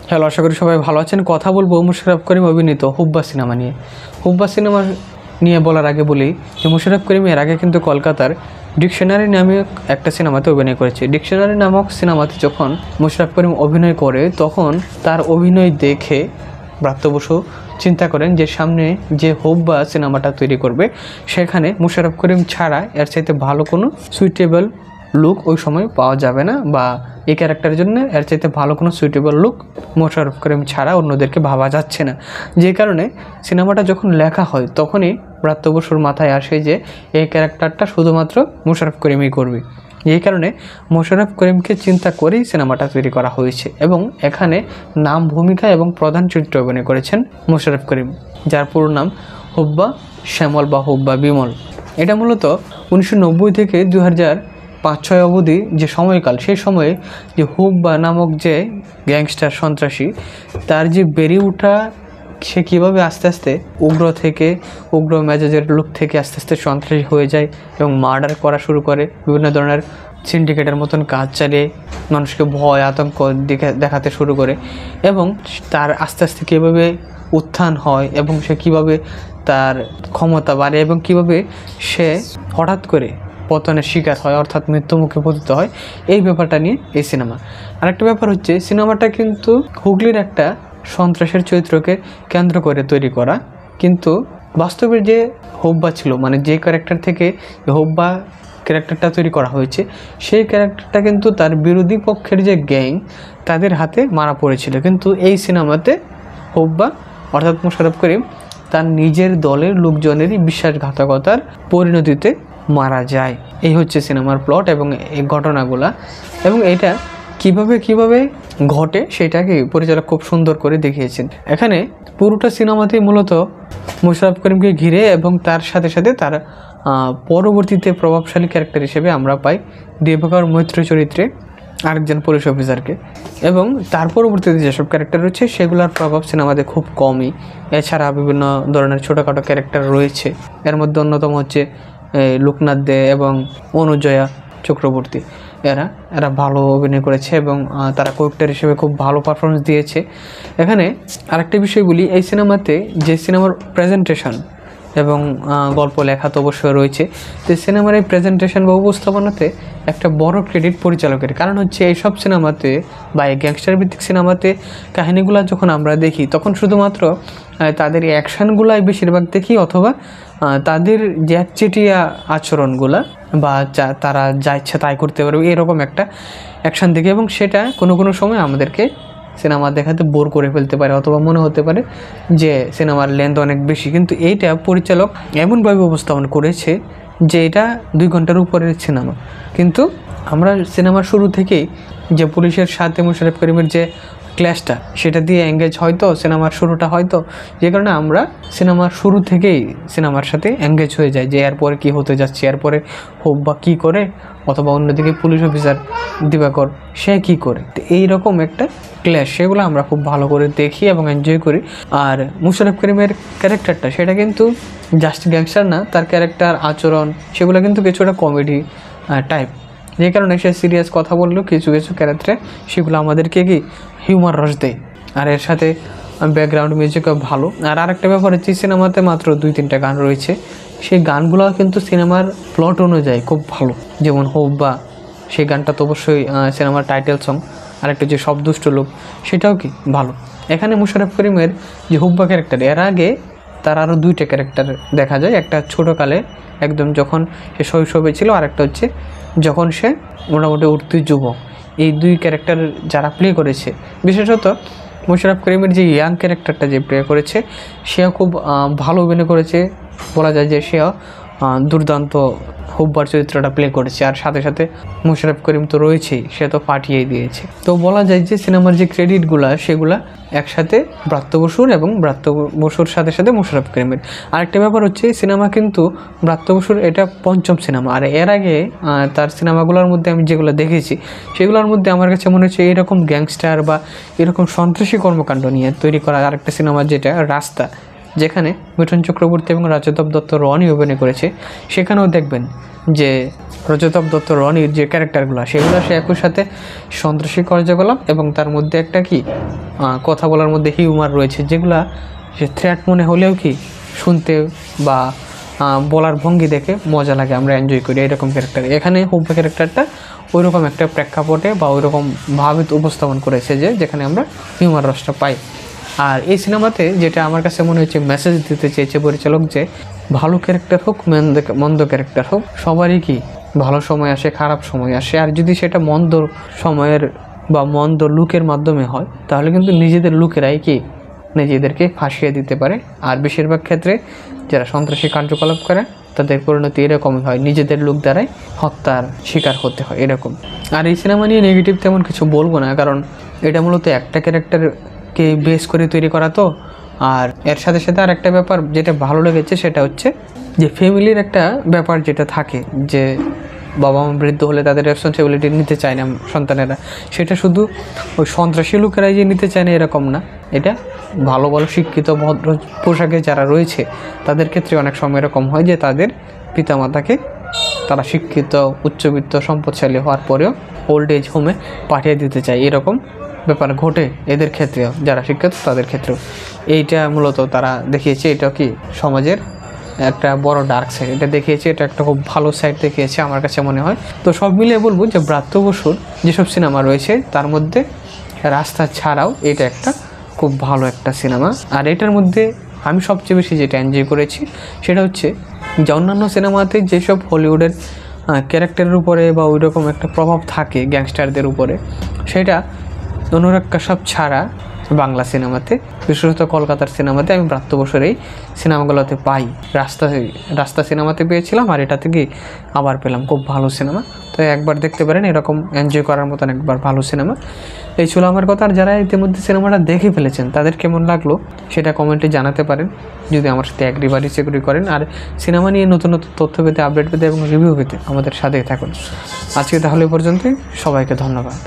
Hello, আশা করি সবাই ভালো আছেন। কথা বলবো মুশাররফ করিম অভিনীত হুব্বা সিনেমা নিয়ে। হুব্বা সিনেমা নিয়ে বলার আগে বলি যে মুশাররফ করিম এর আগে কিন্তু কলকাতার ডিকশনারি নামে একটা সিনেমাতে অভিনয় করেছে। ডিকশনারি নামক সিনেমাতে যখন মুশাররফ করিম অভিনয় করে তখন তার অভিনয় দেখে ব্রাত্য বসু চিন্তা করেন যে সামনে যে হুব্বা সিনেমাটা তৈরি করবে সেখানে মুশাররফ করিম ছাড়া এর চাইতে ভালো কোনো সুইটেবল লুক ওই সময় পাওয়া যাবে না, বা এই ক্যারেক্টারের জন্য এর চাইতে ভালো কোনো সুইটেবল লুক মুশাররফ করিম ছাড়া অন্যদেরকে ভাবা যাচ্ছে না। যে কারণে সিনেমাটা যখন লেখা হয় তখনই ব্রাত্য বসুর মাথায় আসে যে এই ক্যারেক্টারটা শুধুমাত্র মুশাররফ করিমই করবে। এই কারণে মুশাররফ করিমকে চিন্তা করেই সিনেমাটা তৈরি করা হয়েছে এবং এখানে নাম, ভূমিকা এবং প্রধান চরিত্রে অভিনয় করেছেন মুশাররফ করিম, যার পুরো নাম হুব্বা শ্যামল বা হুব্বা বিমল। এটা মূলত 1990 থেকে 2005-06 অবধি যে সময়কাল, সেই সময়ে যে হুব্বা নামক যে গ্যাংস্টার সন্ত্রাসী তার যে বেড়ে ওঠা, সে কীভাবে আস্তে আস্তে উগ্র মেজাজের লোক থেকে আস্তে আস্তে সন্ত্রাসী হয়ে যায় এবং মার্ডার করা শুরু করে, বিভিন্ন ধরনের সিন্ডিকেটের মতন কাজ চালিয়ে মানুষকে ভয় আতঙ্ক দেখাতে শুরু করে, এবং তার আস্তে আস্তে কীভাবে উত্থান হয় এবং সে কীভাবে তার ক্ষমতা বাড়ে এবং কীভাবে সে হঠাৎ করে পতনের শিকার হয়, অর্থাৎ মৃত্যুমুখে পতিত হয়, এই ব্যাপারটা নিয়ে এই সিনেমা। আরেকটা ব্যাপার হচ্ছে সিনেমাটা কিন্তু হুগলির একটা সন্ত্রাসের চরিত্রকে কেন্দ্র করে তৈরি করা, কিন্তু বাস্তবের যে হুব্বা ছিল, মানে যে ক্যারেক্টার থেকে হুব্বা ক্যারেক্টারটা তৈরি করা হয়েছে, সেই ক্যারেক্টারটা কিন্তু তার বিরোধী পক্ষের যে গ্যাং তাদের হাতে মারা পড়েছিল। কিন্তু এই সিনেমাতে হুব্বা অর্থাৎ মুশাররফ করিম তার নিজের দলের লোকজনেরই বিশ্বাসঘাতকতার পরিণতিতে মারা যায়। এই হচ্ছে সিনেমার প্লট এবং এই ঘটনাগুলা, এবং এটা কিভাবে ঘটে সেটাকে পরিচালক খুব সুন্দর করে দেখিয়েছেন। এখানে পুরোটা সিনেমাতেই মূলত মুশাররফ করিমকে ঘিরে এবং তার সাথে সাথে তার পরবর্তীতে প্রভাবশালী ক্যারেক্টার হিসেবে আমরা পাই দেবকর মৈত্র চরিত্রে আরেকজন পুলিশ অফিসারকে, এবং তার পরবর্তীতে যেসব ক্যারেক্টার রয়েছে সেগুলোর প্রভাব সিনেমাতে খুব কমই। এছাড়া বিভিন্ন ধরনের ছোটোখাটো ক্যারেক্টার রয়েছে, এর মধ্যে অন্যতম হচ্ছে লোকনাথ দে এবং অনুজয়া চক্রবর্তী। এরা ভালো অভিনয় করেছে এবং তারা ক্যারেক্টার হিসেবে খুব ভালো পারফরমেন্স দিয়েছে। এখানে আরেকটা বিষয় বলি, এই সিনেমাতে যে সিনেমার প্রেজেন্টেশন এবং গল্প লেখা তো অবশ্যই রয়েছে, তো সিনেমার এই প্রেজেন্টেশন বা উপস্থাপনাতে একটা বড় ক্রেডিট পরিচালকের। কারণ হচ্ছে এইসব সিনেমাতে বা এই গ্যাংস্টার ভিত্তিক সিনেমাতে কাহিনিগুলো যখন আমরা দেখি তখন শুধুমাত্র তাদের অ্যাকশানগুলাই বেশিরভাগ দেখি, অথবা তাদের যে একচেটিয়া আচরণগুলা বা তারা যা ইচ্ছা তাই করতে পারবে এরকম একটা অ্যাকশান দেখি, এবং সেটা কোনো সময় আমাদেরকে সিনেমা দেখাতে বোর করে ফেলতে পারে, অথবা মনে হতে পারে যে সিনেমার লেন্থ অনেক বেশি। কিন্তু এইটা পরিচালক এমনভাবে উপস্থাপন করেছে যে এটা 2 ঘন্টার উপরের সিনেমা, কিন্তু আমরা সিনেমার শুরু থেকেই যে পুলিশের সাথে মুশাররফ করিমের যে ক্লাসটা সেটা দিয়ে এঙ্গেজ হয়তো সিনেমার শুরুটা হয়তো, যে কারণে আমরা সিনেমার শুরু থেকেই সিনেমার সাথে এঙ্গেজ হয়ে যায় যে এরপরে কী হতে যাচ্ছে, এরপরে হুব্বা কী করে, অথবা অন্যদিকে পুলিশ অফিসার দিবাকর সে কী করে। তো এইরকম একটা ক্লাস সেগুলো আমরা খুব ভালো করে দেখি এবং এনজয় করি। আর মুশাররফ করিমের ক্যারেক্টারটা সেটা কিন্তু জাস্ট গ্যাংস্টার না, তার ক্যারেক্টার আচরণ সেগুলো কিন্তু কিছুটা কমেডি টাইপ, যে কারণে সে সিরিয়াস কথা বললেও কিছু ক্যারেক্টারে সেগুলো আমাদেরকে কি হিউমার রস দেয়। আর এর সাথে ব্যাকগ্রাউন্ড মিউজিকও ভালো। আর আরেকটা ব্যাপার হচ্ছে সিনেমাতে মাত্র 2-3টা গান রয়েছে, সেই গানগুলো কিন্তু সিনেমার প্লট অনুযায়ী খুব ভালো। যেমন হুব্বা, সেই গানটা তো অবশ্যই সিনেমার টাইটেল সং। আরেকটা যে সব দুষ্ট লোক, সেটাও কি ভালো। এখানে মুশাররফ করিমের যে হুব্বা ক্যারেক্টার, এর আগে তার আরও 2টা ক্যারেক্টার দেখা যায়। একটা ছোটোকালে একদম যখন সে শৈশবে ছিল, আরেকটা হচ্ছে যখন সে মোটামুটি উঠতি যুবক। এই 2 ক্যারেক্টার যারা প্লে করেছে, বিশেষত মুশাররফ করিমের যে ইয়াং ক্যারেক্টারটা যে প্লে করেছে সেও খুব ভালো অভিনয় করেছে, বলা যায় যে সেও দুর্দান্ত হুব্বার চরিত্রটা প্লে করেছে। আর সাথে সাথে মুশাররফ করিম তো রয়েছেই, সে তো পাঠিয়ে দিয়েছে। তো বলা যায় যে সিনেমার যে ক্রেডিটগুলা সেগুলা একসাথে ব্রাত্য বসুর এবং ব্রাত্য বসুর সাথে সাথে মুশাররফ করিমের। আরেকটা ব্যাপার হচ্ছে সিনেমা কিন্তু ব্রাত্য বসুর এটা 5ম সিনেমা। আর এর আগে তার সিনেমাগুলোর মধ্যে আমি যেগুলো দেখেছি সেগুলোর মধ্যে আমার কাছে মনে হচ্ছে এরকম গ্যাংস্টার বা এরকম সন্ত্রাসী কর্মকাণ্ড নিয়ে তৈরি করা আরেকটা সিনেমা যেটা রাস্তা, যেখানে মিঠুন চক্রবর্তী এবং রাজতাভ দত্ত রনি অভিনয় করেছে, সেখানেও দেখবেন যে রজতাভ দত্ত রনির যে ক্যারেক্টারগুলো সেগুলো সে একই সাথে সন্ত্রাসী কার্যকলাপ এবং তার মধ্যে একটা কি কথা বলার মধ্যে হিউমার রয়েছে, যেগুলা সে থ্রেট মনে হলেও কি শুনতে বা বলার ভঙ্গি দেখে মজা লাগে, আমরা এনজয় করি এরকম ক্যারেক্টার। এখানে হুব্বা ক্যারেক্টারটা ওইরকম একটা প্রেক্ষাপটে বা ওইরকম ভাবে উপস্থাপন করেছে যেখানে আমরা হিউমার রসটা পাই। আর এই সিনেমাতে যেটা আমার কাছে মনে হচ্ছে মেসেজ দিতে চেয়েছে পরিচালক, যে ভালো ক্যারেক্টার হোক মন্দ ক্যারেক্টার হোক, সবারই কি ভালো সময় আসে, খারাপ সময় আসে। আর যদি সেটা মন্দ সময়ের বা মন্দ লুকের মাধ্যমে হয়, তাহলে কিন্তু নিজেদের লুকেরাই কি নিজেদেরকে ফাঁসিয়ে দিতে পারে। আর বেশিরভাগ ক্ষেত্রে যারা সন্ত্রাসী কার্যকলাপ করে তাদের পরিণতি এরকমই হয়, নিজেদের লোক দ্বারাই হত্যার শিকার হতে হয় এরকম। আর এই সিনেমা নিয়ে নেগেটিভ তেমন কিছু বলবো না, কারণ এটা মূলত একটা ক্যারেক্টারকে বেস করে তৈরি করা তো। আর এর সাথে সাথে আর একটা ব্যাপার যেটা ভালো লেগেছে সেটা হচ্ছে যে ফ্যামিলির একটা ব্যাপার যেটা থাকে, যে বাবা মা বৃদ্ধ হলে তাদের রেসপন্সিবিলিটি নিতে চায় না সন্তানেরা, সেটা শুধু ওই সন্ত্রাসী লোকেরাই যে নিতে চায় না এরকম না। এটা ভালো ভালো শিক্ষিত ভদ্র পোশাকে যারা রয়েছে তাদের ক্ষেত্রে অনেক সময় এরকম হয় যে তাদের পিতামাতাকে তারা শিক্ষিত উচ্চবিত্ত সম্পদশালী হওয়ার পরেও ওল্ড এজ হোমে পাঠিয়ে দিতে চায়, এরকম ব্যাপার ঘটে এদের ক্ষেত্রেও, যারা শিক্ষিত তাদের ক্ষেত্রেও। এইটা মূলত তারা দেখিয়েছে, এটা কি সমাজের একটা বড় ডার্ক সাইড এটা দেখিয়েছে, এটা একটা খুব ভালো সাইড দেখিয়েছে আমার কাছে মনে হয়। তো সব মিলিয়ে বলবো যে ব্রাত্য বসুর যেসব সিনেমা রয়েছে তার মধ্যে রাস্তা ছাড়াও এটা একটা খুব ভালো একটা সিনেমা। আর এটার মধ্যে আমি সবচেয়ে বেশি যেটা এনজয় করেছি সেটা হচ্ছে যে অন্যান্য সিনেমাতে যেসব হলিউডের ক্যারেক্টারের উপরে বা ওই রকম একটা প্রভাব থাকে গ্যাংস্টারদের উপরে, সেটা অনুরাগ কাশ্যপ ছাড়া বাংলা সিনেমাতে, বিশেষত কলকাতার সিনেমাতে আমি ব্রাত্য বসুর এই সিনেমাগুলোতে পাই। রাস্তা সিনেমাতে পেয়েছিলাম, আর এটা থেকে আবার পেলাম, খুব ভালো সিনেমা। তো একবার দেখতে পারেন, এরকম এনজয় করার মতন একবার ভালো সিনেমা। এই ছিল আমার কথা। আর যারা ইতিমধ্যে সিনেমাটা দেখে ফেলেছেন তাদের কেমন লাগলো সেটা কমেন্টে জানাতে পারেন, যদি আমার সাথে অ্যাগ্রি বা ডিসএগ্রি করেন। আর সিনেমা নিয়ে নতুন নতুন তথ্য পেতে, আপডেট পেতে এবং রিভিউ পেতে আমাদের সাথেই থাকুন। আজকে তাহলে পর্যন্তই, সবাইকে ধন্যবাদ।